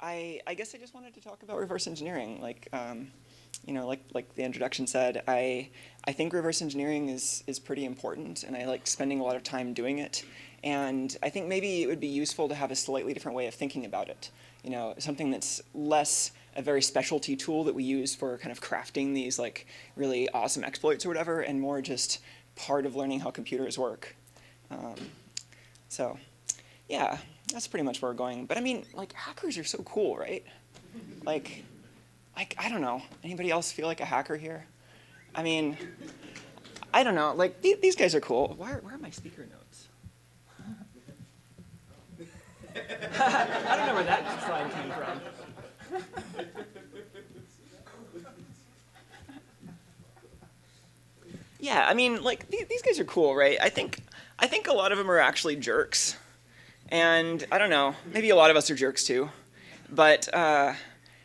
I guess I just wanted to talk about reverse engineering. Like the introduction said, I think reverse engineering is pretty important, and I like spending a lot of time doing it. And I think maybe it would be useful to have a slightly different way of thinking about it. Something that's less a very specialty tool that we use for kind of crafting these like really awesome exploits or whatever, and more just part of learning how computers work. Um, so, yeah, that's pretty much where we're going. But I mean, like, hackers are so cool, right? Like, I don't know. Anybody else feel like a hacker here? I mean, I don't know. Like, these guys are cool. Where are my speaker notes? I don't know where that slide came from. Yeah, I mean, like, these guys are cool, right? I think a lot of them are actually jerks. And I don't know, maybe a lot of us are jerks too. But I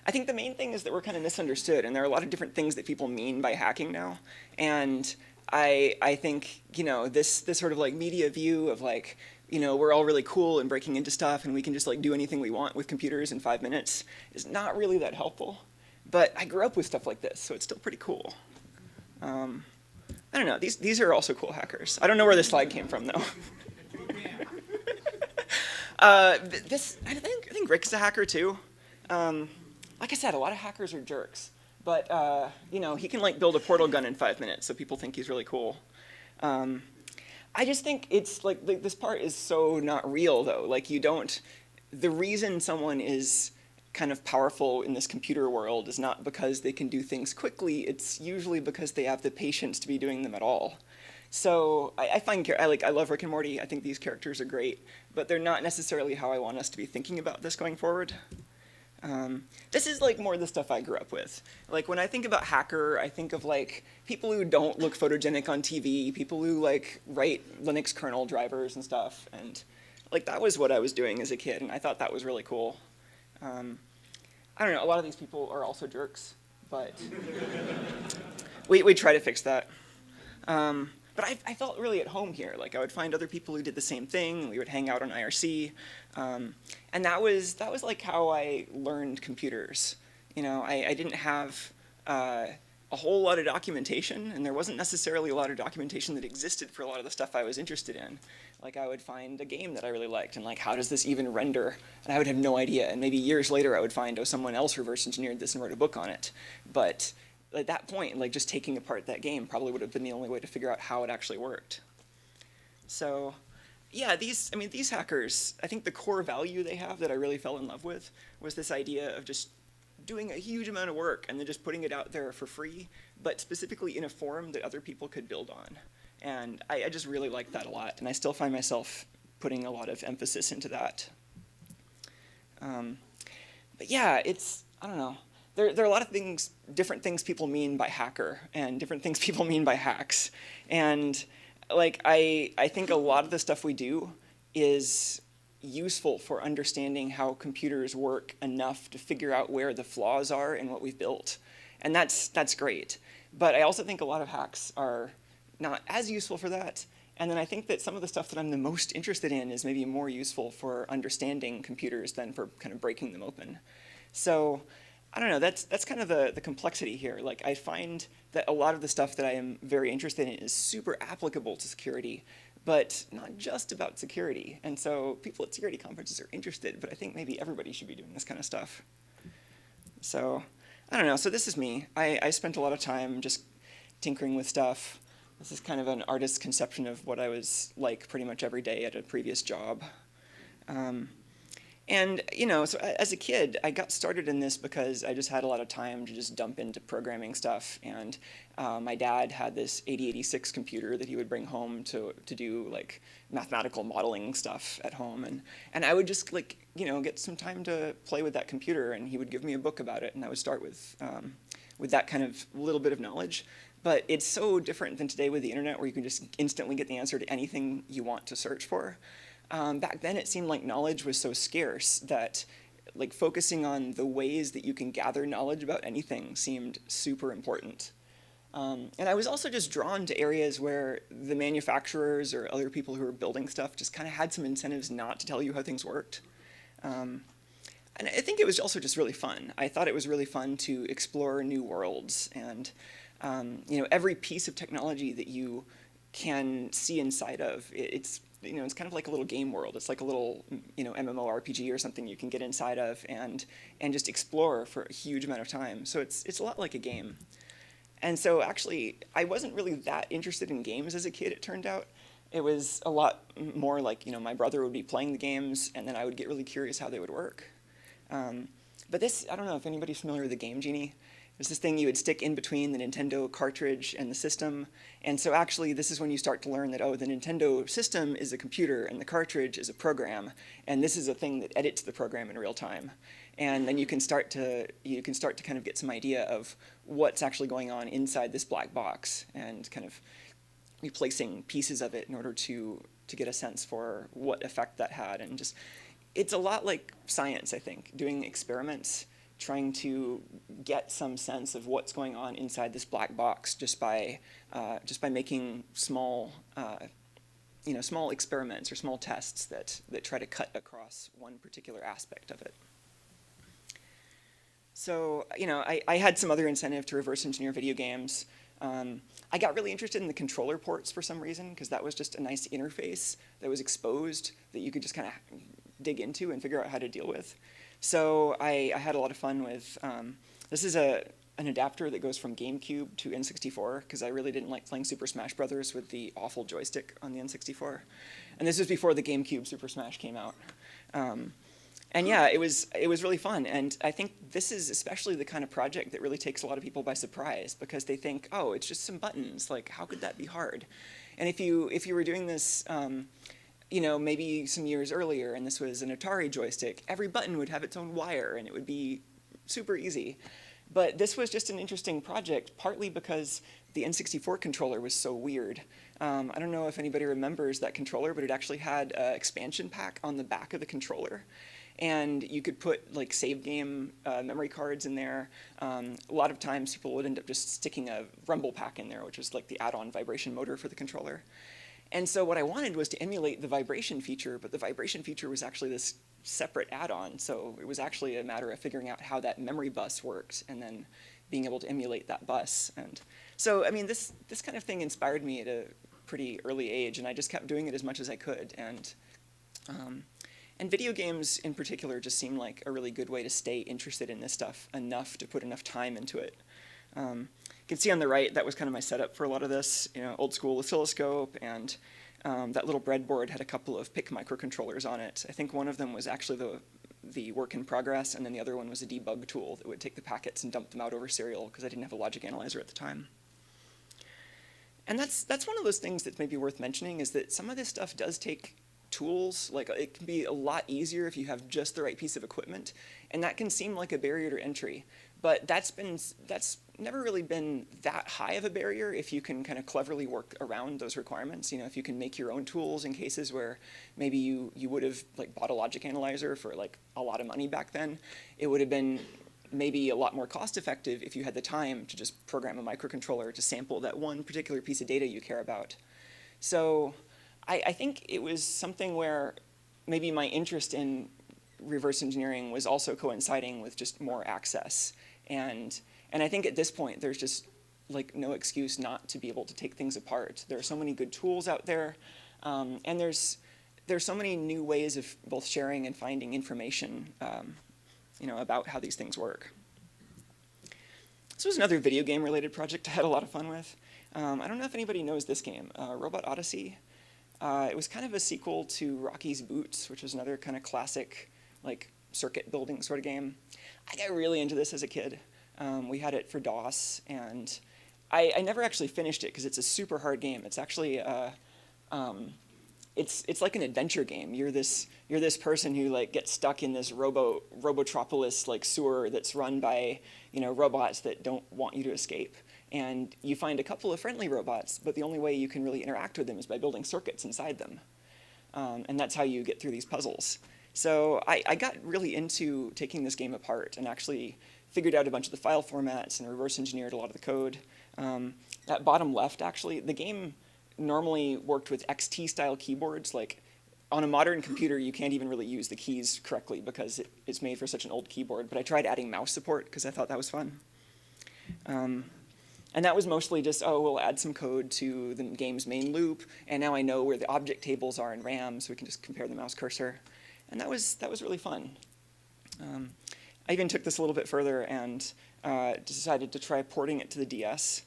think the main thing is that we're kind of misunderstood, and there are a lot of different things that people mean by hacking now. And I think, this sort of like media view of like, we're all really cool and breaking into stuff and we can just like do anything we want with computers in 5 minutes is not really that helpful. But I grew up with stuff like this, so it's still pretty cool. I don't know, these are also cool hackers. I don't know where this slide came from though. I think Rick's a hacker too. Like I said, a lot of hackers are jerks, but he can like build a portal gun in 5 minutes, so people think he's really cool. I just think it's like this part is so not real though. Like the reason someone is kind of powerful in this computer world is not because they can do things quickly. It's usually because they have the patience to be doing them at all. So I love Rick and Morty. I think these characters are great, but they're not necessarily how I want us to be thinking about this going forward. This is like more the stuff I grew up with. Like when I think about hacker, I think of like people who don't look photogenic on TV, people who like write Linux kernel drivers and stuff, and like that was what I was doing as a kid, and I thought that was really cool. I don't know. A lot of these people are also jerks, but we try to fix that. But I felt really at home here. Like I would find other people who did the same thing. We would hang out on IRC, and that was like how I learned computers. I didn't have a whole lot of documentation, and there wasn't necessarily a lot of documentation that existed for a lot of the stuff I was interested in. Like I would find a game that I really liked, and like how does this even render? And I would have no idea. And maybe years later, I would find someone else reverse engineered this and wrote a book on it. But at that point, like just taking apart that game probably would have been the only way to figure out how it actually worked. So yeah, these hackers, I think the core value they have that I really fell in love with was this idea of just doing a huge amount of work and then just putting it out there for free, but specifically in a form that other people could build on. And I just really liked that a lot, and I still find myself putting a lot of emphasis into that. But yeah, I don't know. There are a lot of things, different things people mean by hacker and different things people mean by hacks. And like I think a lot of the stuff we do is useful for understanding how computers work enough to figure out where the flaws are in what we've built. And that's great. But I also think a lot of hacks are not as useful for that. And then I think that some of the stuff that I'm the most interested in is maybe more useful for understanding computers than for kind of breaking them open. So I don't know, that's kind of the complexity here. Like I find that a lot of the stuff that I am very interested in is super applicable to security, but not just about security. And so people at security conferences are interested, but I think maybe everybody should be doing this kind of stuff. So I don't know, so this is me. I spent a lot of time just tinkering with stuff. This is kind of an artist's conception of what I was like pretty much every day at a previous job. And so as a kid, I got started in this because I just had a lot of time to just dump into programming stuff. And my dad had this 8086 computer that he would bring home to do like mathematical modeling stuff at home. And I would just like, get some time to play with that computer, and he would give me a book about it, and I would start with that kind of little bit of knowledge. But it's so different than today with the internet, where you can just instantly get the answer to anything you want to search for. Back then it seemed like knowledge was so scarce that like focusing on the ways that you can gather knowledge about anything seemed super important. And I was also just drawn to areas where the manufacturers or other people who were building stuff just kind of had some incentives not to tell you how things worked. and I think it was also just really fun. I thought it was really fun to explore new worlds, and every piece of technology that you can see inside of it's it's kind of like a little game world. It's like a little MMORPG or something you can get inside of and just explore for a huge amount of time. So it's a lot like a game. And so actually, I wasn't really that interested in games as a kid, it turned out. It was a lot more like, my brother would be playing the games, and then I would get really curious how they would work. But this, I don't know if anybody's familiar with the Game Genie. It's this thing you would stick in between the Nintendo cartridge and the system. And so actually, this is when you start to learn that, oh, the Nintendo system is a computer, and the cartridge is a program, and this is a thing that edits the program in real time. And then you can start to kind of get some idea of what's actually going on inside this black box, and kind of replacing pieces of it in order to get a sense for what effect that had. And just, it's a lot like science, I think, doing experiments, trying to get some sense of what's going on inside this black box just by making small small experiments or small tests that try to cut across one particular aspect of it. So, I had some other incentive to reverse engineer video games. I got really interested in the controller ports for some reason, because that was just a nice interface that was exposed that you could just kind of dig into and figure out how to deal with. So I had a lot of fun with, this is an adapter that goes from GameCube to N64, because I really didn't like playing Super Smash Brothers with the awful joystick on the N64. And this was before the GameCube Super Smash came out. And yeah, it was really fun. And I think this is especially the kind of project that really takes a lot of people by surprise, because they think, oh, it's just some buttons. Like, how could that be hard? And if you were doing this, maybe some years earlier, and this was an Atari joystick, every button would have its own wire, and it would be super easy. But this was just an interesting project, partly because the N64 controller was so weird. I don't know if anybody remembers that controller, but it actually had an expansion pack on the back of the controller. And you could put like save game memory cards in there. A lot of times people would end up just sticking a rumble pack in there, which is like the add-on vibration motor for the controller. And so what I wanted was to emulate the vibration feature, but the vibration feature was actually this separate add-on. So it was actually a matter of figuring out how that memory bus worked, and then being able to emulate that bus. And so, I mean, this kind of thing inspired me at a pretty early age, and I just kept doing it as much as I could. And video games in particular just seemed like a really good way to stay interested in this stuff enough to put enough time into it. You can see on the right, that was kind of my setup for a lot of this, old school oscilloscope, and that little breadboard had a couple of PIC microcontrollers on it. I think one of them was actually the work in progress, and then the other one was a debug tool that would take the packets and dump them out over serial, because I didn't have a logic analyzer at the time. And that's one of those things that's maybe worth mentioning, is that some of this stuff does take tools. Like, it can be a lot easier if you have just the right piece of equipment, and that can seem like a barrier to entry. But that's never really been that high of a barrier if you can kind of cleverly work around those requirements. If you can make your own tools in cases where maybe you would have like bought a logic analyzer for like a lot of money back then, it would have been maybe a lot more cost effective if you had the time to just program a microcontroller to sample that one particular piece of data you care about. So I think it was something where maybe my interest in reverse engineering was also coinciding with just more access. And I think at this point, there's just like no excuse not to be able to take things apart. There are so many good tools out there, and there's so many new ways of both sharing and finding information, about how these things work. This was another video game related project I had a lot of fun with. I don't know if anybody knows this game, Robot Odyssey. It was kind of a sequel to Rocky's Boots, which was another kind of classic like circuit building sort of game. I got really into this as a kid. We had it for DOS, and I never actually finished it because it's a super hard game. It's actually it's like an adventure game. You're this person who like gets stuck in this Robotropolis like sewer that's run by robots that don't want you to escape. And you find a couple of friendly robots, but the only way you can really interact with them is by building circuits inside them. And that's how you get through these puzzles. So I got really into taking this game apart and actually figured out a bunch of the file formats and reverse engineered a lot of the code. That bottom left, actually, the game normally worked with XT-style keyboards, like on a modern computer, you can't even really use the keys correctly because it's made for such an old keyboard. But I tried adding mouse support because I thought that was fun. And that was mostly just, oh, we'll add some code to the game's main loop, and now I know where the object tables are in RAM, so we can just compare the mouse cursor. And that was really fun. I even took this a little bit further and decided to try porting it to the DS.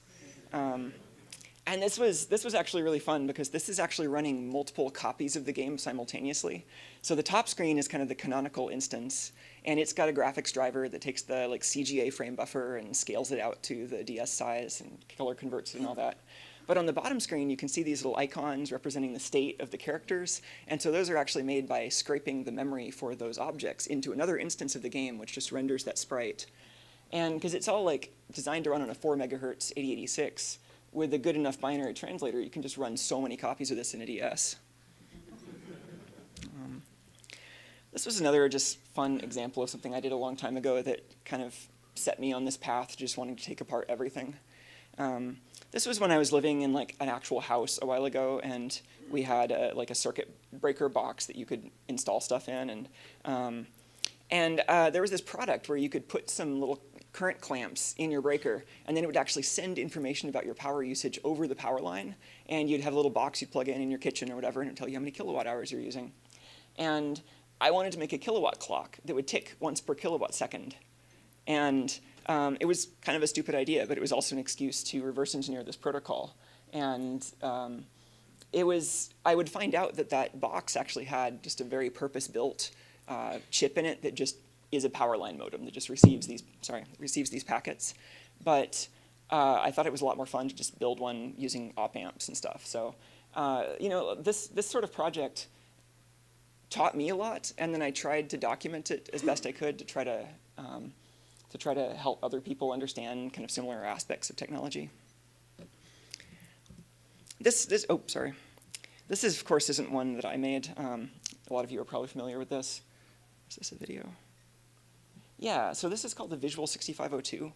And this was actually really fun because this is actually running multiple copies of the game simultaneously. So the top screen is kind of the canonical instance, and it's got a graphics driver that takes the CGA frame buffer and scales it out to the DS size and color converts it and all that. But on the bottom screen, you can see these little icons representing the state of the characters. And so those are actually made by scraping the memory for those objects into another instance of the game, which just renders that sprite. And because it's all designed to run on a 4 megahertz 8086, with a good enough binary translator, you can just run so many copies of this in a DS. This was another just fun example of something I did a long time ago that kind of set me on this path, just wanting to take apart everything. This was when I was living in an actual house a while ago, and we had a circuit breaker box that you could install stuff in, and there was this product where you could put some little current clamps in your breaker, and then it would actually send information about your power usage over the power line, and you'd have a little box you'd plug in your kitchen or whatever, and it'd tell you how many kilowatt hours you're using. And I wanted to make a kilowatt clock that would tick once per kilowatt second. And it was kind of a stupid idea, but it was also an excuse to reverse engineer this protocol. And I would find out that box actually had just a very purpose-built chip in it that just is a power line modem that just receives these packets. But I thought it was a lot more fun to just build one using op amps and stuff. So this sort of project taught me a lot, and then I tried to document it as best I could to try to help other people understand kind of similar aspects of technology. This is, of course, isn't one that I made. A lot of you are probably familiar with this. Is this a video? Yeah, so this is called the Visual 6502.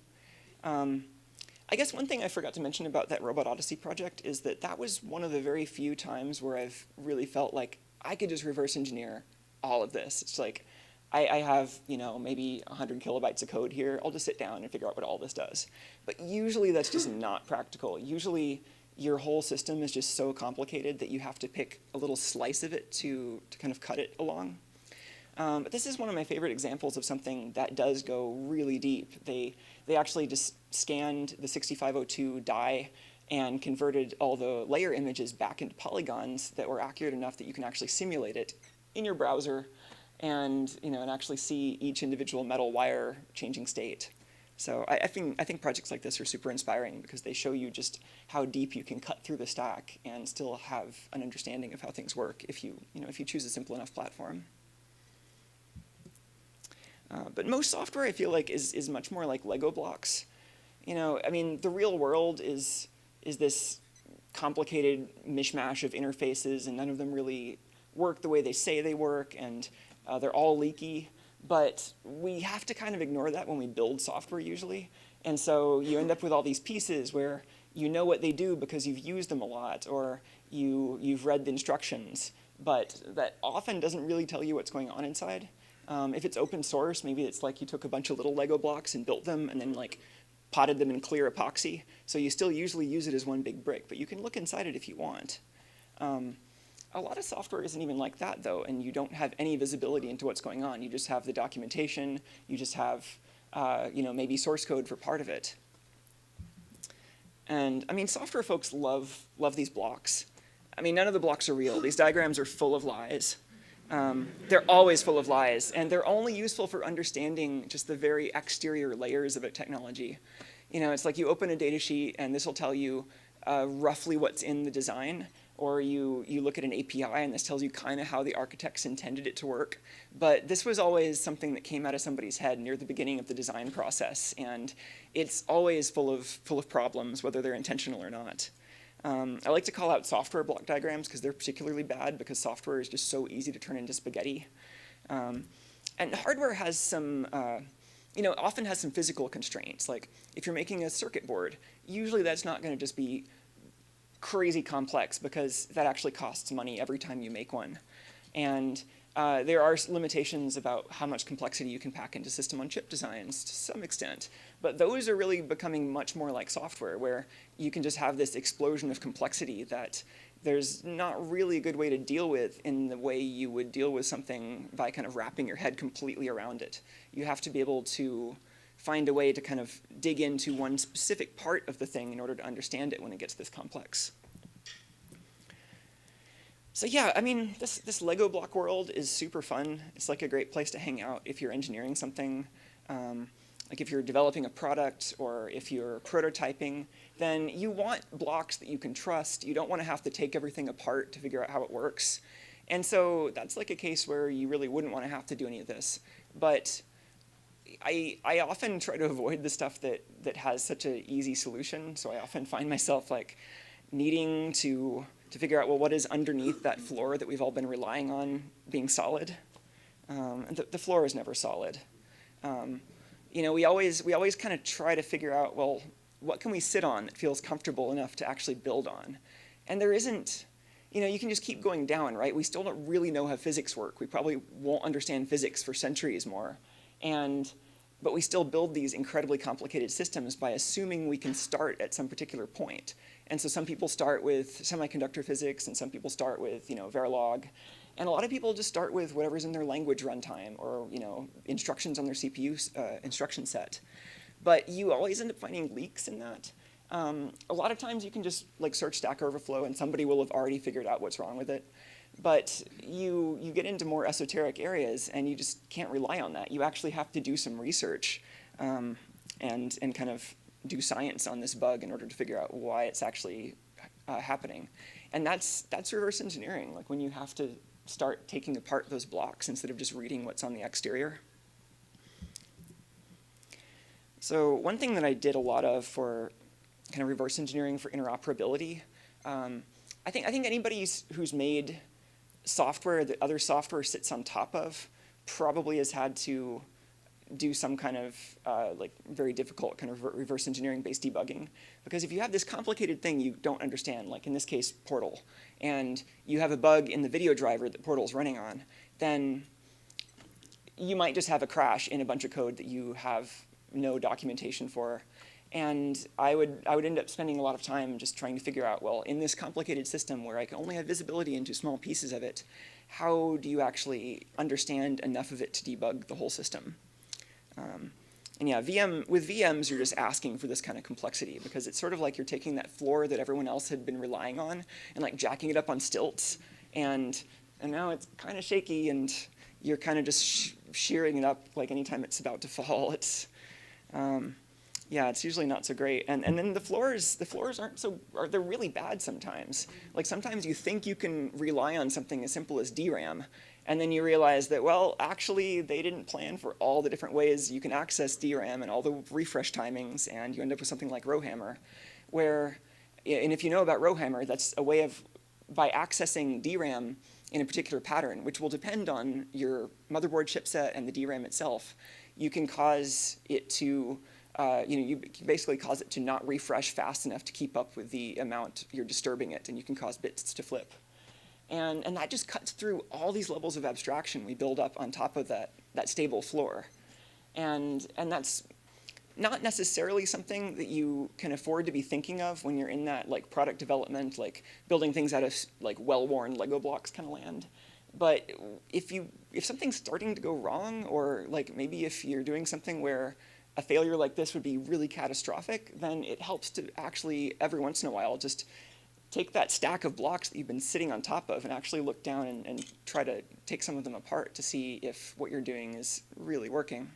I guess one thing I forgot to mention about that Robot Odyssey project is that was one of the very few times where I've really felt like I could just reverse engineer all of this. It's like, I have, maybe 100 kilobytes of code here. I'll just sit down and figure out what all this does. But usually that's just not practical. Usually your whole system is just so complicated that you have to pick a little slice of it to kind of cut it along. But this is one of my favorite examples of something that does go really deep. They actually just scanned the 6502 die and converted all the layer images back into polygons that were accurate enough that you can actually simulate it in your browser and actually see each individual metal wire changing state. So I think projects like this are super inspiring because they show you just how deep you can cut through the stack and still have an understanding of how things work if you choose a simple enough platform. But most software, I feel like, is much more like Lego blocks. The real world is this complicated mishmash of interfaces, and none of them really work the way they say they work, and they're all leaky. But we have to kind of ignore that when we build software usually. And so you end up with all these pieces where you know what they do because you've used them a lot, or you've read the instructions, but that often doesn't really tell you what's going on inside. If it's open source, maybe it's like you took a bunch of little Lego blocks and built them and then potted them in clear epoxy. So you still usually use it as one big brick, but you can look inside it if you want. A lot of software isn't even like that, though, and you don't have any visibility into what's going on. You just have the documentation. You just have maybe source code for part of it. And software folks love these blocks. None of the blocks are real. These diagrams are full of lies. They're always full of lies, and they're only useful for understanding just the very exterior layers of a technology. It's like you open a data sheet, and this will tell you roughly what's in the design, or you look at an API, and this tells you kind of how the architects intended it to work. But this was always something that came out of somebody's head near the beginning of the design process, and it's always full of problems, whether they're intentional or not. I like to call out software block diagrams because they're particularly bad because software is just so easy to turn into spaghetti. And hardware has some, often has some physical constraints. Like if you're making a circuit board, usually that's not going to just be crazy complex because that actually costs money every time you make one. And there are limitations about how much complexity you can pack into system-on-chip designs to some extent. But those are really becoming much more like software, where you can just have this explosion of complexity that there's not really a good way to deal with in the way you would deal with something by kind of wrapping your head completely around it. You have to be able to find a way to kind of dig into one specific part of the thing in order to understand it when it gets this complex. So yeah, I mean, this Lego block world is super fun. It's like a great place to hang out if you're engineering something. Like if you're developing a product or if you're prototyping, then you want blocks that you can trust. You don't want to have to take everything apart to figure out how it works. And so that's like a case where you really wouldn't want to have to do any of this. But I often try to avoid the stuff that has such an easy solution. So I often find myself like needing to figure out, well, what is underneath that floor that we've all been relying on being solid? And the floor is never solid. You know, we always kind of try to figure out, well, what can we sit on that feels comfortable enough to actually build on? And there isn't, you know, you can just keep going down, right? We still don't really know how physics work. We probably won't understand physics for centuries more. But we still build these incredibly complicated systems by assuming we can start at some particular point. And so some people start with semiconductor physics, and some people start with, you know, Verilog. And a lot of people just start with whatever's in their language runtime or, you know, instructions on their CPU instruction set. But you always end up finding leaks in that. A lot of times you can just like search Stack Overflow and somebody will have already figured out what's wrong with it. But you get into more esoteric areas and you just can't rely on that. You actually have to do some research and kind of do science on this bug in order to figure out why it's actually happening. And that's reverse engineering, like when you have to start taking apart those blocks instead of just reading what's on the exterior. So one thing that I did a lot of for kind of reverse engineering for interoperability, I think anybody who's made software that other software sits on top of probably has had to do some kind of like very difficult kind of reverse engineering based debugging. Because if you have this complicated thing you don't understand, like in this case Portal, and you have a bug in the video driver that Portal's running on, then you might just have a crash in a bunch of code that you have no documentation for. And I would end up spending a lot of time just trying to figure out, well, in this complicated system where I can only have visibility into small pieces of it, how do you actually understand enough of it to debug the whole system? And yeah, with VMs, you're just asking for this kind of complexity because it's sort of like you're taking that floor that everyone else had been relying on and like jacking it up on stilts, and now it's kind of shaky and you're kind of just shearing it up like anytime it's about to fall. It's yeah, it's usually not so great. And then the floors aren't so, they're really bad sometimes. Like sometimes you think you can rely on something as simple as DRAM, and then you realize that, well, actually they didn't plan for all the different ways you can access DRAM and all the refresh timings, and you end up with something like rowhammer, where, and if you know about rowhammer, that's a way of, by accessing DRAM in a particular pattern, which will depend on your motherboard chipset and the DRAM itself, you can cause it to, you can basically cause it to not refresh fast enough to keep up with the amount you're disturbing it, and you can cause bits to flip. And that just cuts through all these levels of abstraction we build up on top of that stable floor. And that's not necessarily something that you can afford to be thinking of when you're in that like product development, like building things out of like well-worn Lego blocks kind of land. But if something's starting to go wrong, or like maybe if you're doing something where a failure like this would be really catastrophic, then it helps to actually every once in a while just take that stack of blocks that you've been sitting on top of and actually look down and try to take some of them apart to see if what you're doing is really working.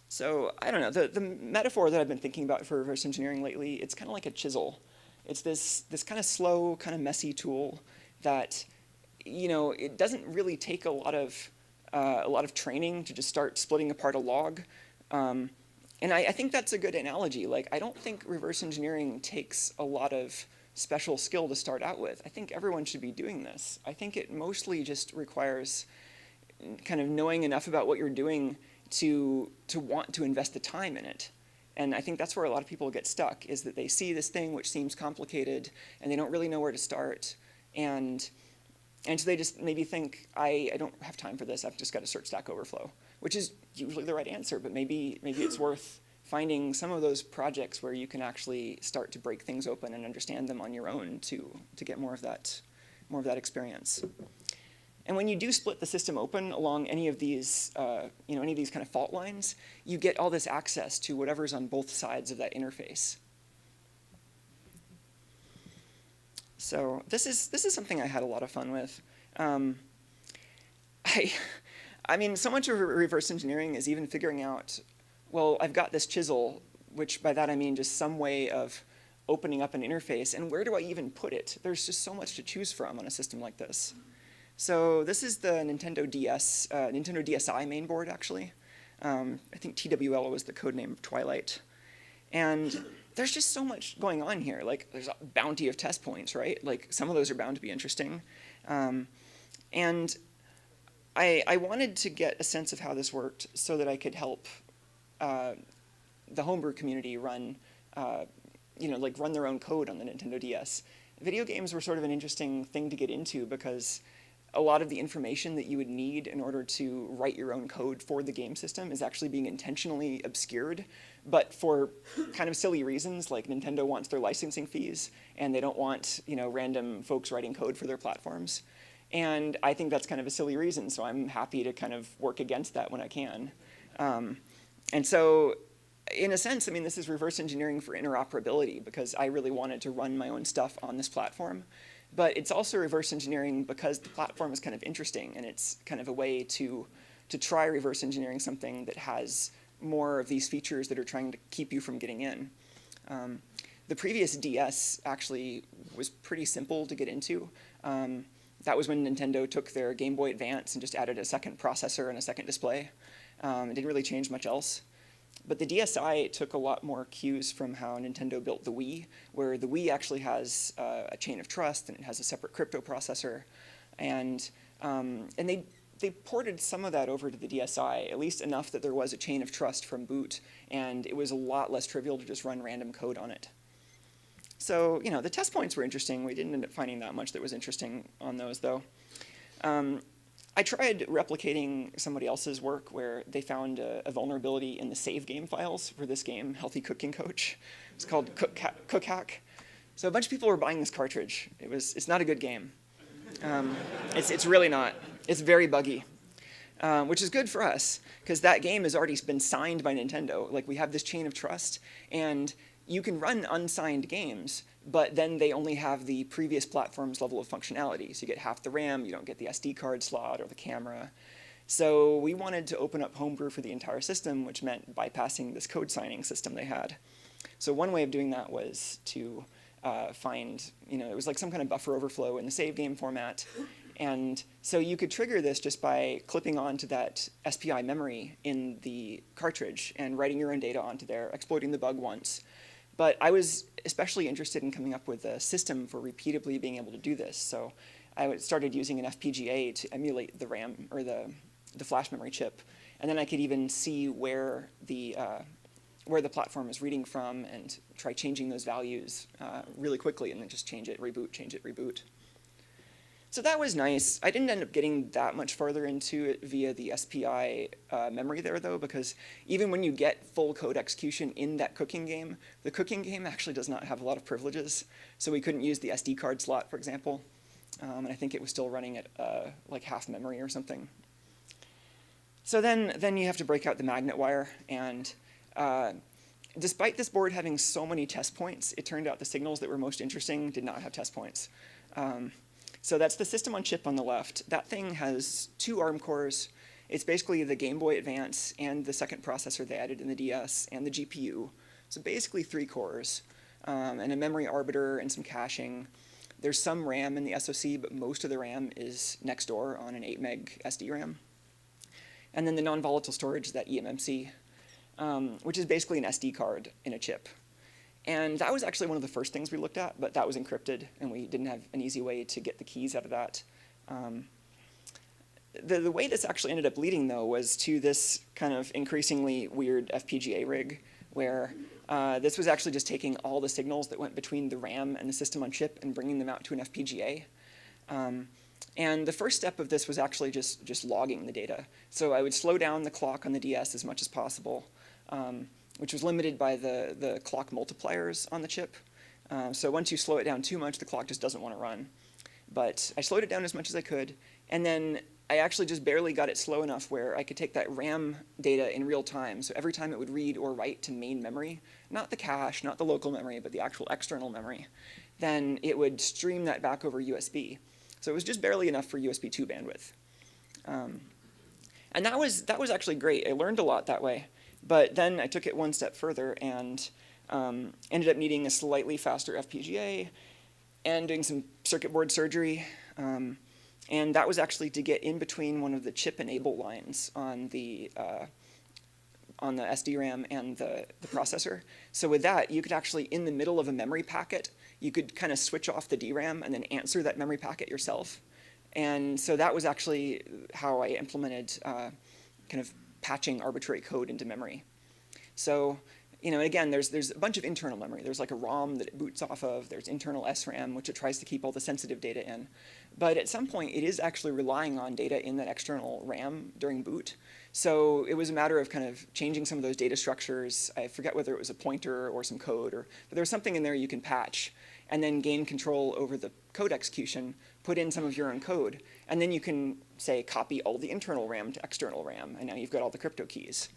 So I don't know, the metaphor that I've been thinking about for reverse engineering lately, it's kind of like a chisel. It's this kind of slow, kind of messy tool that, you know, it doesn't really take a lot of training to just start splitting apart a log. And I think that's a good analogy. Like, I don't think reverse engineering takes a lot of special skill to start out with. I think everyone should be doing this. I think it mostly just requires kind of knowing enough about what you're doing to want to invest the time in it. And I think that's where a lot of people get stuck, is that they see this thing which seems complicated and they don't really know where to start. And so they just maybe think, I don't have time for this, I've just got to search Stack Overflow, which is usually the right answer, but maybe it's worth finding some of those projects where you can actually start to break things open and understand them on your own to get more of that experience. And when you do split the system open along any of these, any of these kind of fault lines, you get all this access to whatever's on both sides of that interface. So this is something I had a lot of fun with. I mean, so much of reverse engineering is even figuring out, well, I've got this chisel, which by that I mean just some way of opening up an interface, and where do I even put it? There's just so much to choose from on a system like this. So this is the Nintendo DS, Nintendo DSi mainboard, actually. I think TWL was the code name of Twilight. And there's just so much going on here. Like, there's a bounty of test points, right? Like, some of those are bound to be interesting. And I wanted to get a sense of how this worked so that I could help the homebrew community run, run their own code on the Nintendo DS. Video games were sort of an interesting thing to get into because a lot of the information that you would need in order to write your own code for the game system is actually being intentionally obscured, but for kind of silly reasons, like Nintendo wants their licensing fees, and they don't want, random folks writing code for their platforms. And I think that's kind of a silly reason, so I'm happy to kind of work against that when I can. And so, in a sense, I mean, this is reverse engineering for interoperability because I really wanted to run my own stuff on this platform. But it's also reverse engineering because the platform is kind of interesting, and it's kind of a way to try reverse engineering something that has more of these features that are trying to keep you from getting in. The previous DS actually was pretty simple to get into. That was when Nintendo took their Game Boy Advance and just added a second processor and a second display. It didn't really change much else. But the DSi took a lot more cues from how Nintendo built the Wii, where the Wii actually has a chain of trust and it has a separate crypto processor. And they ported some of that over to the DSi, at least enough that there was a chain of trust from boot, and it was a lot less trivial to just run random code on it. So, the test points were interesting. We didn't end up finding that much that was interesting on those, though. I tried replicating somebody else's work where they found a vulnerability in the save game files for this game, Healthy Cooking Coach. It's called Cook Hack. So a bunch of people were buying this cartridge. It's not a good game. It's really not. It's very buggy, which is good for us because that game has already been signed by Nintendo. Like, we have this chain of trust, and you can run unsigned games, but then they only have the previous platform's level of functionality. So you get half the RAM, you don't get the SD card slot or the camera. So we wanted to open up Homebrew for the entire system, which meant bypassing this code signing system they had. So one way of doing that was to find, it was like some kind of buffer overflow in the save game format. And so you could trigger this just by clipping onto that SPI memory in the cartridge and writing your own data onto there, exploiting the bug once. But I was especially interested in coming up with a system for repeatably being able to do this. So I started using an FPGA to emulate the RAM or the flash memory chip. And then I could even see where the platform is reading from and try changing those values really quickly, and then just change it, reboot. So that was nice. I didn't end up getting that much farther into it via the SPI memory there, though, because even when you get full code execution in that cooking game, the cooking game actually does not have a lot of privileges. So we couldn't use the SD card slot, for example. And I think it was still running at like half memory or something. So then you have to break out the magnet wire. And despite this board having so many test points, it turned out the signals that were most interesting did not have test points. So that's the system on chip on the left. That thing has 2 ARM cores. It's basically the Game Boy Advance and the second processor they added in the DS and the GPU. So basically 3 cores and a memory arbiter and some caching. There's some RAM in the SoC, but most of the RAM is next door on an 8 meg SD RAM. And then the non-volatile storage is that eMMC, which is basically an SD card in a chip. And that was actually one of the first things we looked at, but that was encrypted, and we didn't have an easy way to get the keys out of that. The way this actually ended up leading, though, was to this kind of increasingly weird FPGA rig, where this was actually just taking all the signals that went between the RAM and the system on chip and bringing them out to an FPGA. And the first step of this was actually just logging the data. So I would slow down the clock on the DS as much as possible, which was limited by the clock multipliers on the chip. So once you slow it down too much, the clock just doesn't want to run. But I slowed it down as much as I could, and then I actually just barely got it slow enough where I could take that RAM data in real time. So every time it would read or write to main memory, not the cache, not the local memory, but the actual external memory, then it would stream that back over USB. So it was just barely enough for USB 2 bandwidth. And that was actually great. I learned a lot that way. But then I took it one step further and ended up needing a slightly faster FPGA and doing some circuit board surgery. And that was actually to get in between one of the chip enable lines on the SDRAM and the processor. So with that, you could actually, in the middle of a memory packet, you could kind of switch off the DRAM and then answer that memory packet yourself. And so that was actually how I implemented kind of patching arbitrary code into memory. So, you know, again, there's a bunch of internal memory. There's like a ROM that it boots off of. There's internal SRAM, which it tries to keep all the sensitive data in. But at some point, it is actually relying on data in that external RAM during boot. So it was a matter of kind of changing some of those data structures. I forget whether it was a pointer or some code, but there was something in there you can patch, and then gain control over the code execution, put in some of your own code, and then you can, say, copy all the internal RAM to external RAM, and now you've got all the crypto keys.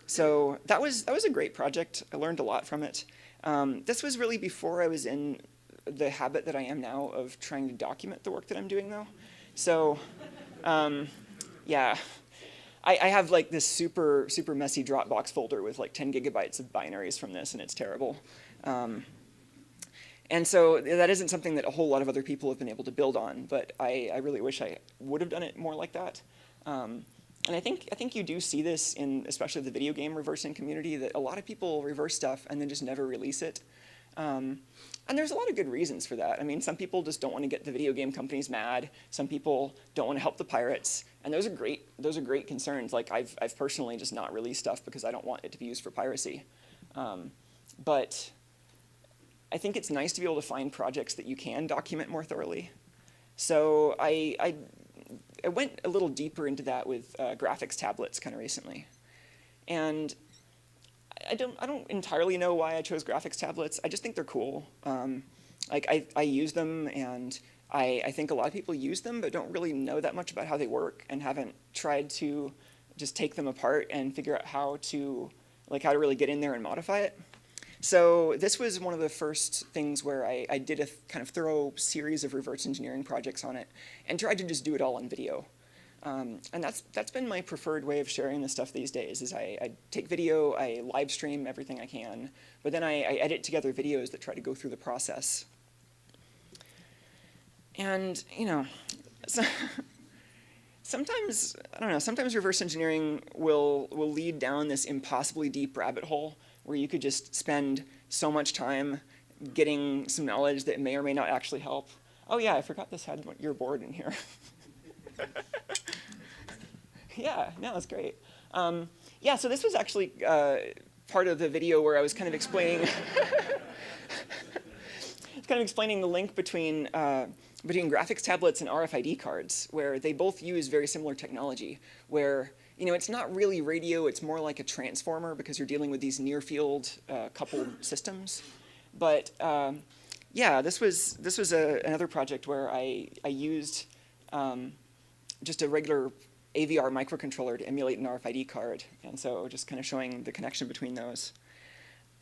So that was a great project. I learned a lot from it. This was really before I was in the habit that I am now of trying to document the work that I'm doing, though. So yeah, I have like this super messy Dropbox folder with like 10 gigabytes of binaries from this, and it's terrible. And so that isn't something that a whole lot of other people have been able to build on, but I really wish I would have done it more like that. And I think you do see this in especially the video game reversing community, that a lot of people reverse stuff and then just never release it. And there's a lot of good reasons for that. I mean, some people just don't want to get the video game companies mad. Some people don't want to help the pirates, and those are great concerns. Like I've personally just not released stuff because I don't want it to be used for piracy. But I think it's nice to be able to find projects that you can document more thoroughly. So I went a little deeper into that with graphics tablets kind of recently, and I don't entirely know why I chose graphics tablets. I just think they're cool. Like I use them, and I think a lot of people use them, but don't really know that much about how they work, and haven't tried to just take them apart and figure out how to really get in there and modify it. So this was one of the first things where I did a kind of thorough series of reverse engineering projects on it, and tried to just do it all on video. And that's been my preferred way of sharing this stuff these days, is I take video, I live stream everything I can, but then I edit together videos that try to go through the process. And, you know, sometimes, I don't know, sometimes reverse engineering will lead down this impossibly deep rabbit hole where you could just spend so much time getting some knowledge that may or may not actually help. Oh yeah, I forgot this had your board in here. Yeah, no, that's great. Yeah, so this was actually part of the video where I was kind of explaining the link between graphics tablets and RFID cards, where they both use very similar technology, where, you know, it's not really radio, it's more like a transformer because you're dealing with these near field coupled systems. But yeah, this was another project where I used just a regular AVR microcontroller to emulate an RFID card, and so just kind of showing the connection between those.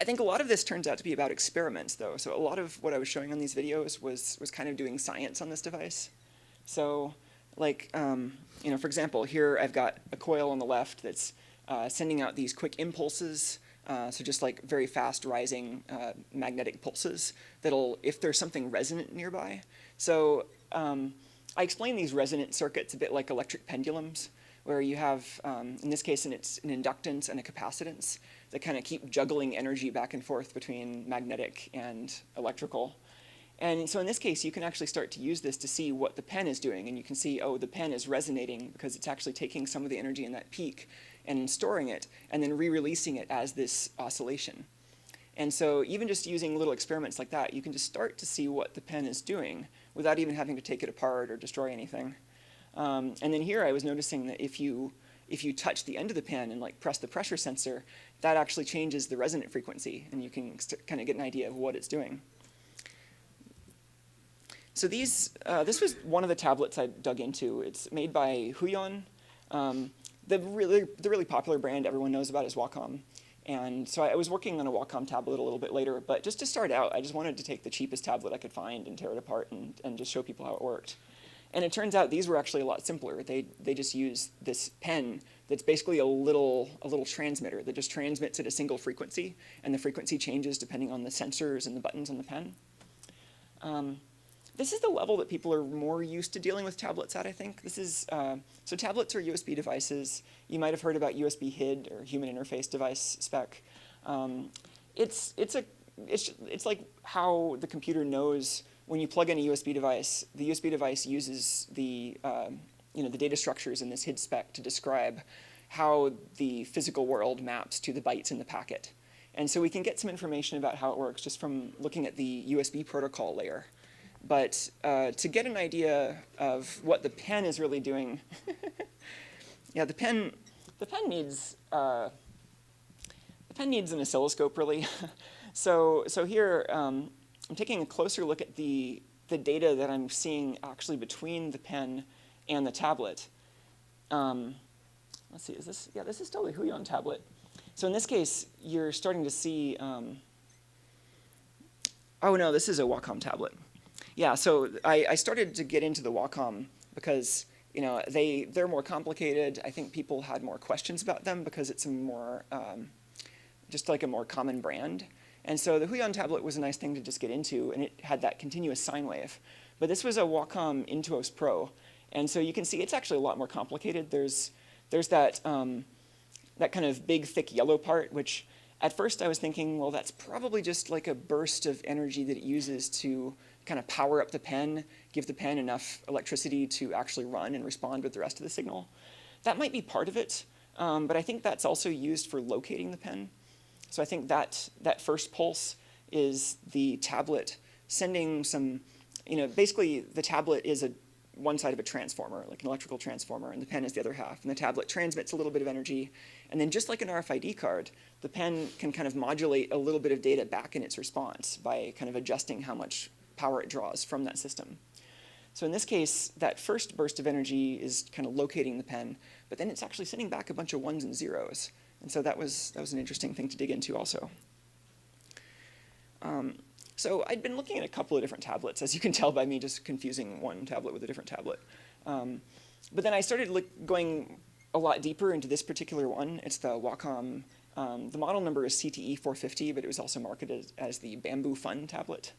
I think a lot of this turns out to be about experiments, though. So a lot of what I was showing on these videos was kind of doing science on this device. So, like, you know, for example, here I've got a coil on the left that's sending out these quick impulses. So just like very fast rising magnetic pulses that'll, if there's something resonant nearby. So I explain these resonant circuits a bit like electric pendulums, where you have, in this case, it's an inductance and a capacitance that kind of keep juggling energy back and forth between magnetic and electrical. And so in this case, you can actually start to use this to see what the pen is doing. And you can see, oh, the pen is resonating because it's actually taking some of the energy in that peak and storing it, and then re-releasing it as this oscillation. And so even just using little experiments like that, you can just start to see what the pen is doing without even having to take it apart or destroy anything. And then here I was noticing that if you touch the end of the pen and like press the pressure sensor, that actually changes the resonant frequency, and you can kind of get an idea of what it's doing. So this was one of the tablets I dug into. It's made by Huion. The really popular brand everyone knows about is Wacom. And so I was working on a Wacom tablet a little bit later, but just to start out, I just wanted to take the cheapest tablet I could find and tear it apart and just show people how it worked. And it turns out these were actually a lot simpler. They just use this pen that's basically a little transmitter that just transmits at a single frequency, and the frequency changes depending on the sensors and the buttons on the pen. This is the level that people are more used to dealing with tablets at, I think. This is, so tablets are USB devices. You might have heard about USB HID, or Human Interface Device spec. It's like how the computer knows when you plug in a USB device, the USB device uses the data structures in this HID spec to describe how the physical world maps to the bytes in the packet. And so we can get some information about how it works just from looking at the USB protocol layer. But to get an idea of what the pen is really doing, yeah, the pen needs an oscilloscope really. So here I'm taking a closer look at the data that I'm seeing actually between the pen and the tablet. Let's see, is this? Yeah, this is still the Huion tablet. So in this case, you're starting to see. Oh no, this is a Wacom tablet. Yeah, so I started to get into the Wacom because they're more complicated. I think people had more questions about them because it's a more just like a more common brand. And so the Huion tablet was a nice thing to just get into, and it had that continuous sine wave. But this was a Wacom Intuos Pro, and so you can see it's actually a lot more complicated. There's that that kind of big, thick yellow part, which at first I was thinking, well, that's probably just like a burst of energy that it uses to kind of power up the pen, give the pen enough electricity to actually run and respond with the rest of the signal. That might be part of it, but I think that's also used for locating the pen. So I think that first pulse is the tablet sending some, basically the tablet is one side of a transformer, like an electrical transformer, and the pen is the other half. And the tablet transmits a little bit of energy. And then just like an RFID card, the pen can kind of modulate a little bit of data back in its response by kind of adjusting how much power it draws from that system. So in this case, that first burst of energy is kind of locating the pen, but then it's actually sending back a bunch of ones and zeros. And so that was an interesting thing to dig into also. So I'd been looking at a couple of different tablets, as you can tell by me just confusing one tablet with a different tablet. But then I started going a lot deeper into this particular one. It's the Wacom. The model number is CTE 450, but it was also marketed as the Bamboo Fun tablet.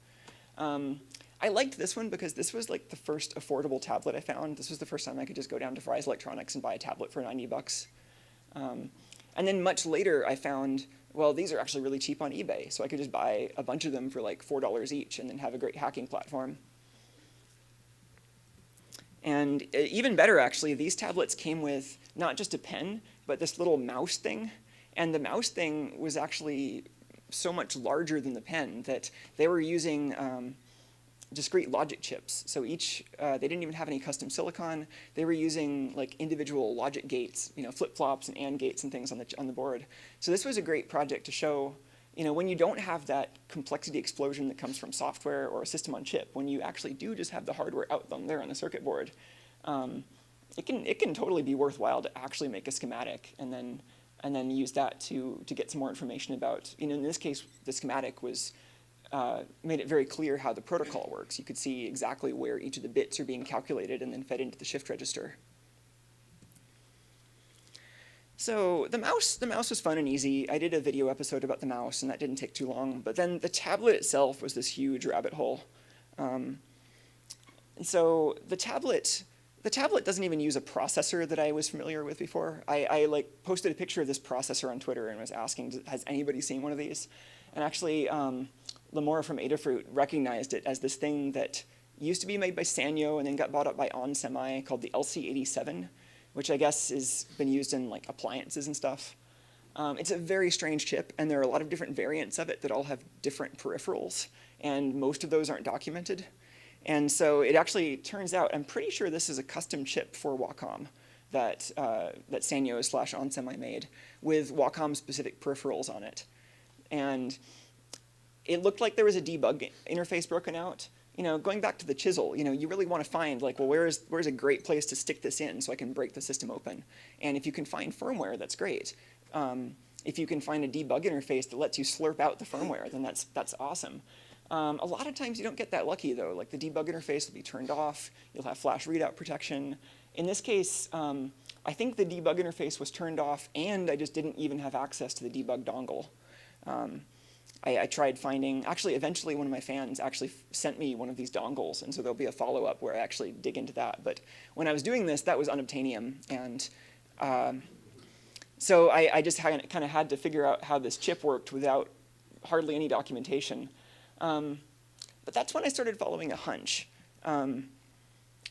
I liked this one because this was like the first affordable tablet I found. This was the first time I could just go down to Fry's Electronics and buy a tablet for 90 bucks. And then much later I found, well, these are actually really cheap on eBay, so I could just buy a bunch of them for like $4 each and then have a great hacking platform. And even better, actually, these tablets came with not just a pen, but this little mouse thing. And the mouse thing was actually so much larger than the pen that they were using discrete logic chips. So each, they didn't even have any custom silicon. They were using like individual logic gates, flip-flops and AND gates and things on the board. So this was a great project to show, when you don't have that complexity explosion that comes from software or a system on chip, when you actually do just have the hardware out there on the circuit board, it can totally be worthwhile to actually make a schematic and then use that to get some more information about, in this case, the schematic was made it very clear how the protocol works. You could see exactly where each of the bits are being calculated and then fed into the shift register. So the mouse was fun and easy. I did a video episode about the mouse, and that didn't take too long. But then the tablet itself was this huge rabbit hole. And so the tablet doesn't even use a processor that I was familiar with before. I posted a picture of this processor on Twitter and was asking, has anybody seen one of these? And actually, Lamora from Adafruit recognized it as this thing that used to be made by Sanyo and then got bought up by onsemi called the LC87, which I guess has been used in like appliances and stuff. It's a very strange chip, and there are a lot of different variants of it that all have different peripherals, and most of those aren't documented. And so it actually turns out, I'm pretty sure this is a custom chip for Wacom that Sanyo/onsemi made with Wacom-specific peripherals on it. And it looked like there was a debug interface broken out. Going back to the chisel, you really want to find, like, well, where's a great place to stick this in so I can break the system open? And if you can find firmware, that's great. If you can find a debug interface that lets you slurp out the firmware, then that's awesome. A lot of times you don't get that lucky, though. Like, the debug interface will be turned off. You'll have flash readout protection. In this case, I think the debug interface was turned off, and I just didn't even have access to the debug dongle. I tried finding, actually, eventually one of my fans actually sent me one of these dongles, and so there'll be a follow-up where I actually dig into that. But when I was doing this, that was unobtainium, and so I just kind of had to figure out how this chip worked without hardly any documentation. But that's when I started following a hunch.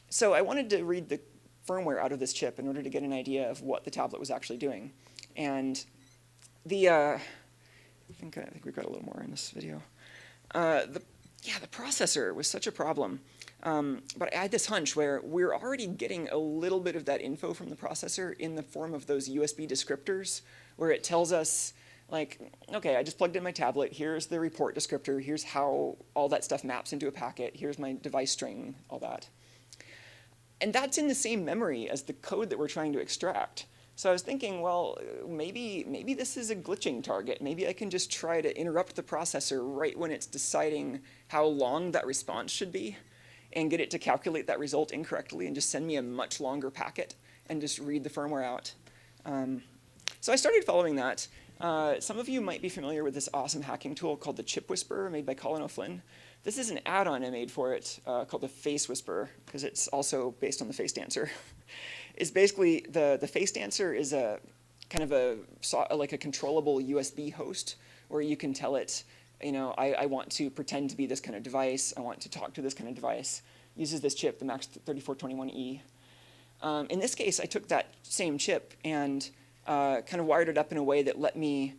So I wanted to read the firmware out of this chip in order to get an idea of what the tablet was actually doing. And I think we've got a little more in this video. The processor was such a problem. But I had this hunch where we're already getting a little bit of that info from the processor in the form of those USB descriptors, where it tells us, like, okay, I just plugged in my tablet, here's the report descriptor, here's how all that stuff maps into a packet, here's my device string, all that. And that's in the same memory as the code that we're trying to extract. So I was thinking, well, maybe this is a glitching target. Maybe I can just try to interrupt the processor right when it's deciding how long that response should be and get it to calculate that result incorrectly and just send me a much longer packet and just read the firmware out. So I started following that. Some of you might be familiar with this awesome hacking tool called the Chip Whisperer, made by Colin O'Flynn. This is an add-on I made for it called the Face Whisperer, because it's also based on the Face Dancer. It's basically, the Face Dancer is a kind of like a controllable USB host where you can tell it, I want to pretend to be this kind of device, I want to talk to this kind of device. Uses this chip, the Max 3421E. In this case, I took that same chip and kind of wired it up in a way that let me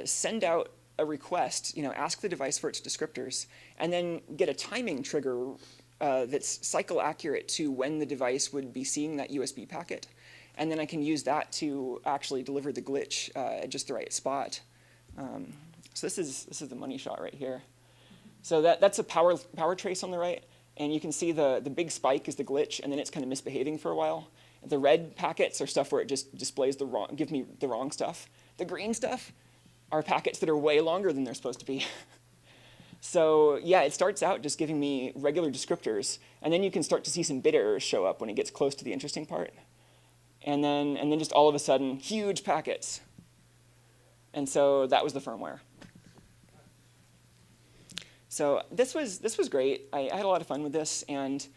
send out a request, ask the device for its descriptors, and then get a timing trigger that's cycle accurate to when the device would be seeing that USB packet. And then I can use that to actually deliver the glitch at just the right spot. So this is the money shot right here. So that's a power trace on the right, and you can see the big spike is the glitch, and then it's kind of misbehaving for a while. The red packets are stuff where it just displays give me the wrong stuff. The green stuff are packets that are way longer than they're supposed to be. So yeah, it starts out just giving me regular descriptors, and then you can start to see some bit errors show up when it gets close to the interesting part. And then just all of a sudden, huge packets. And so that was the firmware. So this was great. I had a lot of fun with this, and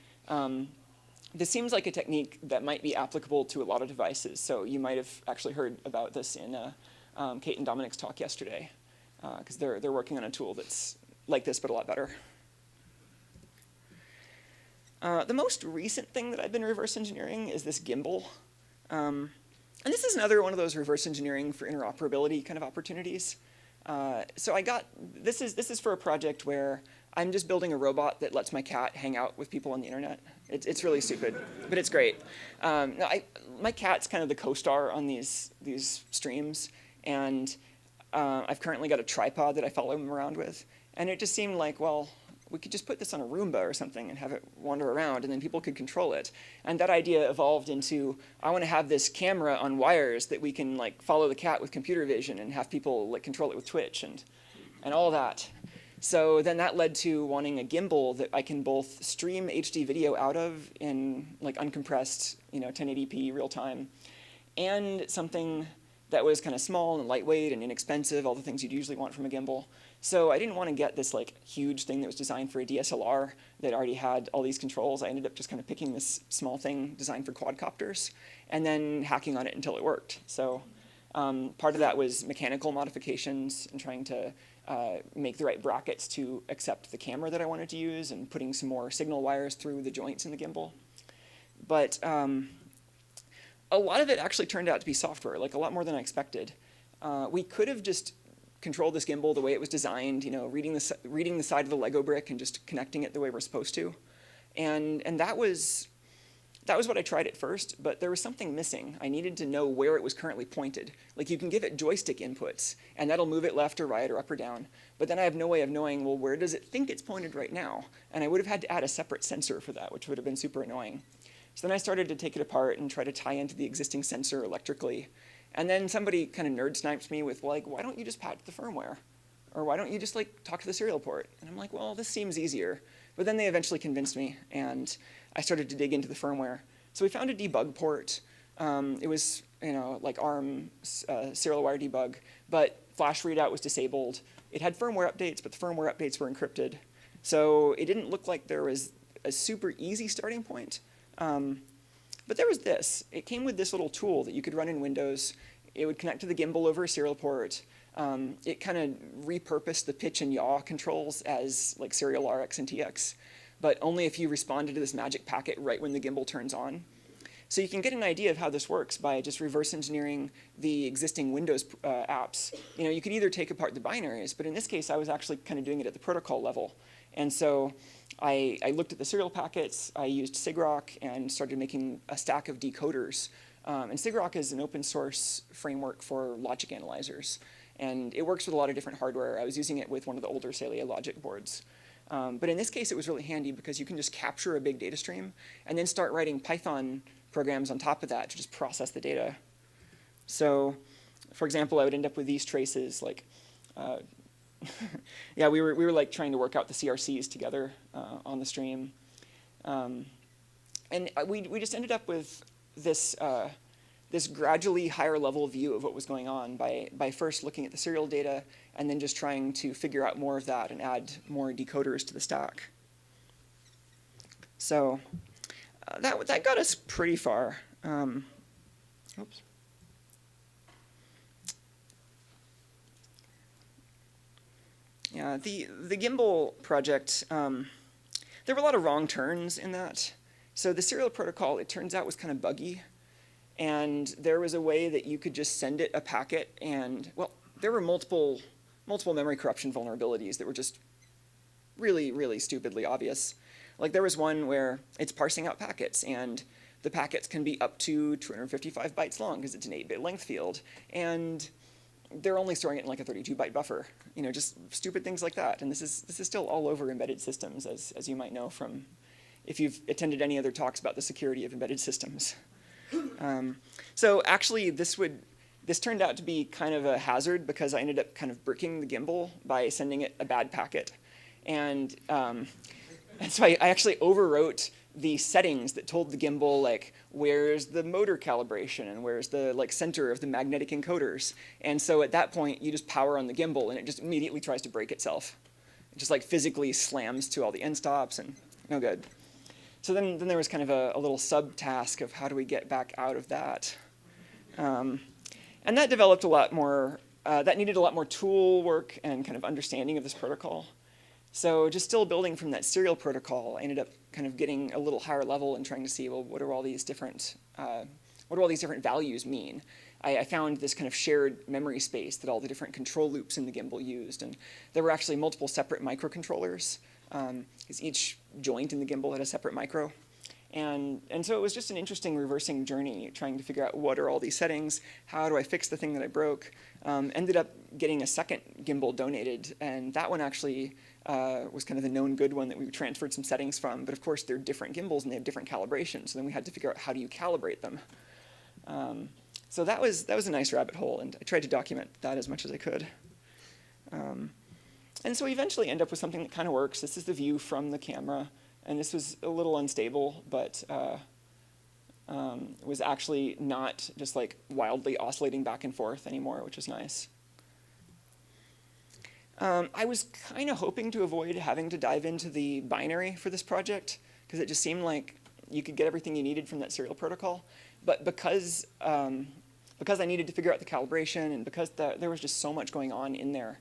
this seems like a technique that might be applicable to a lot of devices. So you might have actually heard about this in Kate and Dominic's talk yesterday, because they're working on a tool that's like this, but a lot better. The most recent thing that I've been reverse engineering is this gimbal. And this is another one of those reverse engineering for interoperability kind of opportunities. So this is for a project where I'm just building a robot that lets my cat hang out with people on the internet. It's really stupid, but it's great. My cat's kind of the co-star on these streams, and I've currently got a tripod that I follow him around with. And it just seemed like, well, we could just put this on a Roomba or something and have it wander around, and then people could control it. And that idea evolved into, I want to have this camera on wires that we can follow the cat with computer vision and have people control it with Twitch and all that. So then that led to wanting a gimbal that I can both stream HD video out of in uncompressed, 1080p real time, and something that was kind of small and lightweight and inexpensive, all the things you'd usually want from a gimbal. So I didn't want to get this huge thing that was designed for a DSLR that already had all these controls. I ended up just kind of picking this small thing designed for quadcopters and then hacking on it until it worked. So part of that was mechanical modifications and trying to make the right brackets to accept the camera that I wanted to use and putting some more signal wires through the joints in the gimbal. But a lot of it actually turned out to be software, a lot more than I expected. We could have just control this gimbal the way it was designed, reading the side of the Lego brick and just connecting it the way we're supposed to. And that was what I tried at first, but there was something missing. I needed to know where it was currently pointed. Like, you can give it joystick inputs, and that'll move it left or right or up or down. But then I have no way of knowing, well, where does it think it's pointed right now? And I would have had to add a separate sensor for that, which would have been super annoying. So then I started to take it apart and try to tie into the existing sensor electrically. And then somebody kind of nerd sniped me with, like, why don't you just patch the firmware? Or why don't you just talk to the serial port? And I'm like, well, this seems easier. But then they eventually convinced me, and I started to dig into the firmware. So we found a debug port. It was, like ARM serial wire debug, but flash readout was disabled. It had firmware updates, but the firmware updates were encrypted. So it didn't look like there was a super easy starting point. But there was this. It came with this little tool that you could run in Windows. It would connect to the gimbal over a serial port. It kind of repurposed the pitch and yaw controls as like serial RX and TX, but only if you responded to this magic packet right when the gimbal turns on. So you can get an idea of how this works by just reverse engineering the existing Windows apps. You could either take apart the binaries, but in this case, I was actually kind of doing it at the protocol level. And so I looked at the serial packets, I used SIGROC, and started making a stack of decoders. And SIGROC is an open source framework for logic analyzers. And it works with a lot of different hardware. I was using it with one of the older Celia logic boards. But in this case, it was really handy because you can just capture a big data stream and then start writing Python programs on top of that to just process the data. So, for example, I would end up with these traces, like, yeah, we were like trying to work out the CRCs together on the stream. And we just ended up with this this gradually higher level view of what was going on by first looking at the serial data and then just trying to figure out more of that and add more decoders to the stack. So that got us pretty far. Oops. Yeah, the gimbal project, there were a lot of wrong turns in that. So the serial protocol, it turns out, was kind of buggy. And there was a way that you could just send it a packet and, well, there were multiple memory corruption vulnerabilities that were just really, really stupidly obvious. Like, there was one where it's parsing out packets, and the packets can be up to 255 bytes long because it's an 8-bit length field. And they're only storing it in like a 32-byte buffer. Just stupid things like that. And this is still all over embedded systems, as you might know from if you've attended any other talks about the security of embedded systems. So actually, this turned out to be kind of a hazard because I ended up kind of bricking the gimbal by sending it a bad packet. And so I actually overwrote the settings that told the gimbal, like, where's the motor calibration and where's the center of the magnetic encoders. And so at that point, you just power on the gimbal and it just immediately tries to break itself. It just physically slams to all the end stops and no good. So then there was kind of a little sub-task of how do we get back out of that. And that developed a lot more, that needed a lot more tool work and kind of understanding of this protocol. So just still building from that serial protocol, I ended up kind of getting a little higher level and trying to see, well, what do all these different values mean? I found this kind of shared memory space that all the different control loops in the gimbal used. And there were actually multiple separate microcontrollers, because each joint in the gimbal had a separate micro. And so it was just an interesting reversing journey, trying to figure out what are all these settings, how do I fix the thing that I broke. Ended up getting a second gimbal donated, and that one actually was kind of the known good one that we transferred some settings from. But of course, they're different gimbals and they have different calibrations, so then we had to figure out how do you calibrate them. So that was a nice rabbit hole, and I tried to document that as much as I could. And so we eventually end up with something that kind of works. This is the view from the camera. And this was a little unstable, but was actually not just wildly oscillating back and forth anymore, which is nice. I was kind of hoping to avoid having to dive into the binary for this project, because it just seemed like you could get everything you needed from that serial protocol. But because I needed to figure out the calibration, and because there was just so much going on in there,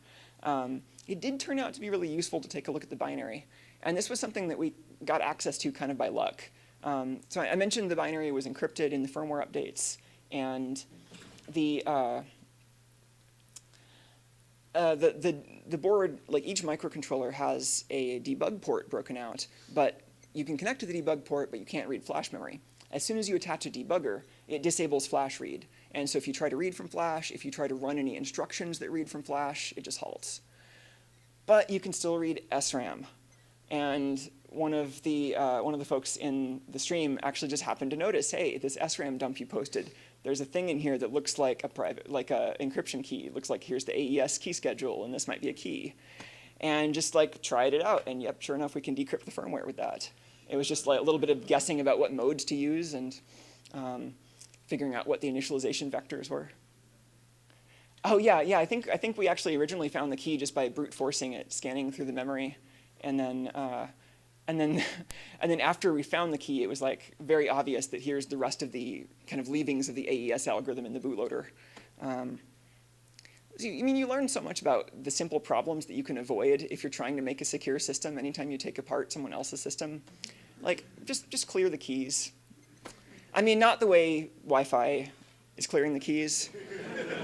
it did turn out to be really useful to take a look at the binary. And this was something that we got access to kind of by luck. So I mentioned the binary was encrypted in the firmware updates, and the board, like each microcontroller has a debug port broken out, but you can connect to the debug port, but you can't read flash memory. As soon as you attach a debugger, it disables flash read. And so if you try to read from flash, if you try to run any instructions that read from flash, it just halts. But you can still read SRAM. And one of the folks in the stream actually just happened to notice, hey, this SRAM dump you posted, there's a thing in here that looks like a private, like a encryption key. It looks like here's the AES key schedule, and this might be a key. And just like tried it out, and yep, sure enough, we can decrypt the firmware with that. It was just like a little bit of guessing about what modes to use and figuring out what the initialization vectors were. Oh yeah, I think we actually originally found the key just by brute forcing it, scanning through the memory, and then after we found the key, it was like very obvious that here's the rest of the kind of leavings of the AES algorithm in the bootloader. I mean, you learn so much about the simple problems that you can avoid if you're trying to make a secure system anytime you take apart someone else's system. Like, just clear the keys. I mean, not the way Wi-Fi is clearing the keys,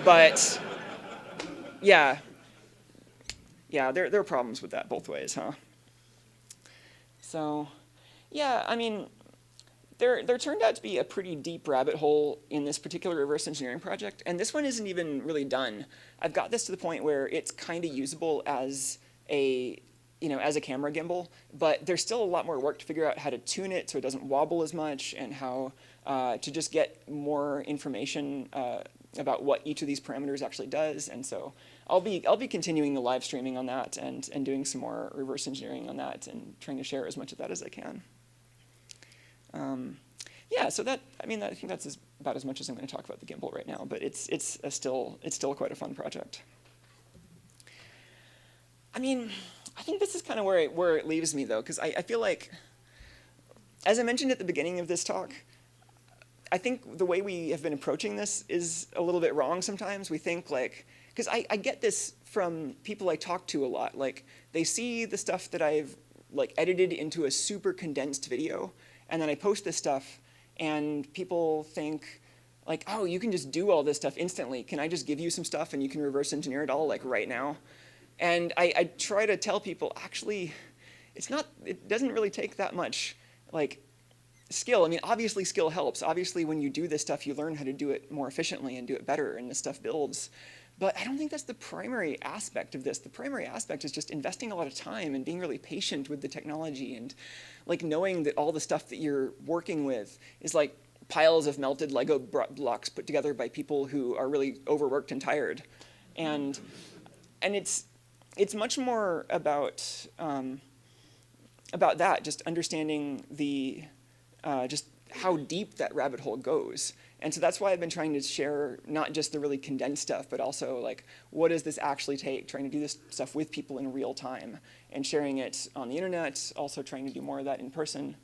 but yeah, there are problems with that both ways, huh? So, yeah, I mean, there turned out to be a pretty deep rabbit hole in this particular reverse engineering project, and this one isn't even really done. I've got this to the point where it's kind of usable as a camera gimbal, but there's still a lot more work to figure out how to tune it so it doesn't wobble as much, and how to just get more information about what each of these parameters actually does. And so I'll be continuing the live streaming on that and doing some more reverse engineering on that and trying to share as much of that as I can. Yeah, so I think that's about as much as I'm going to talk about the gimbal right now, but it's still quite a fun project. I mean, I think this is kind of where it leaves me, though, because I feel like, as I mentioned at the beginning of this talk, I think the way we have been approaching this is a little bit wrong sometimes. We think like, because I get this from people I talk to a lot, like they see the stuff that I've like edited into a super condensed video, and then I post this stuff, and people think like, oh, you can just do all this stuff instantly. Can I just give you some stuff and you can reverse engineer it all like right now? And I try to tell people, actually, it doesn't really take that much like skill. I mean, obviously skill helps. Obviously when you do this stuff, you learn how to do it more efficiently and do it better, and this stuff builds. But I don't think that's the primary aspect of this. The primary aspect is just investing a lot of time and being really patient with the technology, and like knowing that all the stuff that you're working with is like piles of melted Lego blocks put together by people who are really overworked and tired. And it's much more about that, just understanding just how deep that rabbit hole goes. And so that's why I've been trying to share not just the really condensed stuff, but also like, what does this actually take, trying to do this stuff with people in real time and sharing it on the internet, also trying to do more of that in person.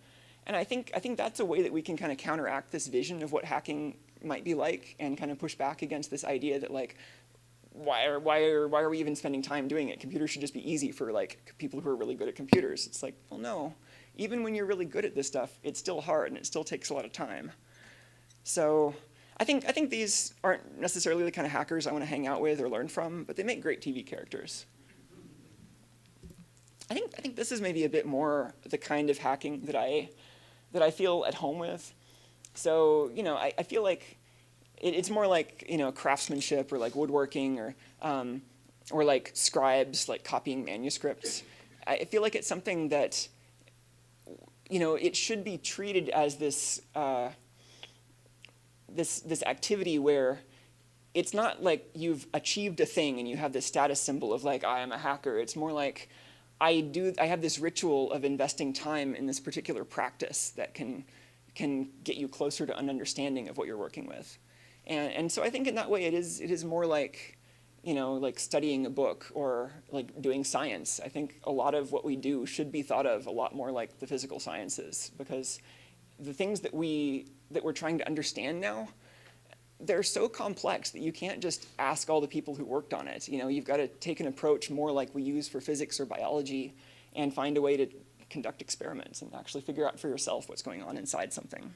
And I think that's a way that we can kind of counteract this vision of what hacking might be like, and kind of push back against this idea that like, why are we even spending time doing it? Computers should just be easy for like people who are really good at computers. It's like, well, no. Even when you're really good at this stuff, it's still hard and it still takes a lot of time. So I think these aren't necessarily the kind of hackers I want to hang out with or learn from, but they make great TV characters. I think this is maybe a bit more the kind of hacking that I feel at home with. So I feel like it's more like craftsmanship or like woodworking or like scribes like copying manuscripts. I feel like it's something that it should be treated as this this activity where it's not like you've achieved a thing and you have this status symbol of like, I am a hacker. It's more like I have this ritual of investing time in this particular practice that can get you closer to an understanding of what you're working with. And so I think in that way it is more like, like studying a book or like doing science. I think a lot of what we do should be thought of a lot more like the physical sciences, because the things that we're trying to understand now, they're so complex that you can't just ask all the people who worked on it. You've got to take an approach more like we use for physics or biology, and find a way to conduct experiments and actually figure out for yourself what's going on inside something.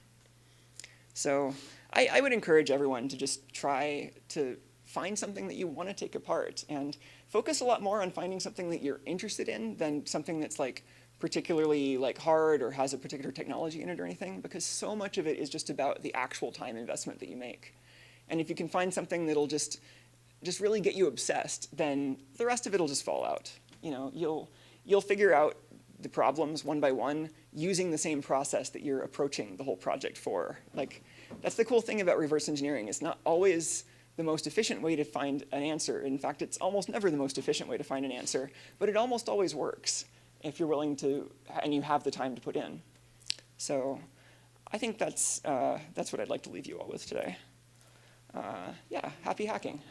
So I would encourage everyone to just try to find something that you want to take apart, and focus a lot more on finding something that you're interested in than something that's like particularly like hard or has a particular technology in it or anything, because so much of it is just about the actual time investment that you make. And if you can find something that'll just really get you obsessed, then the rest of it'll just fall out. You know, you'll figure out the problems one by one using the same process that you're approaching the whole project for. Like, that's the cool thing about reverse engineering. It's not always the most efficient way to find an answer. In fact, it's almost never the most efficient way to find an answer, but it almost always works if you're willing to, and you have the time to put in. So I think that's what I'd like to leave you all with today. Yeah, happy hacking.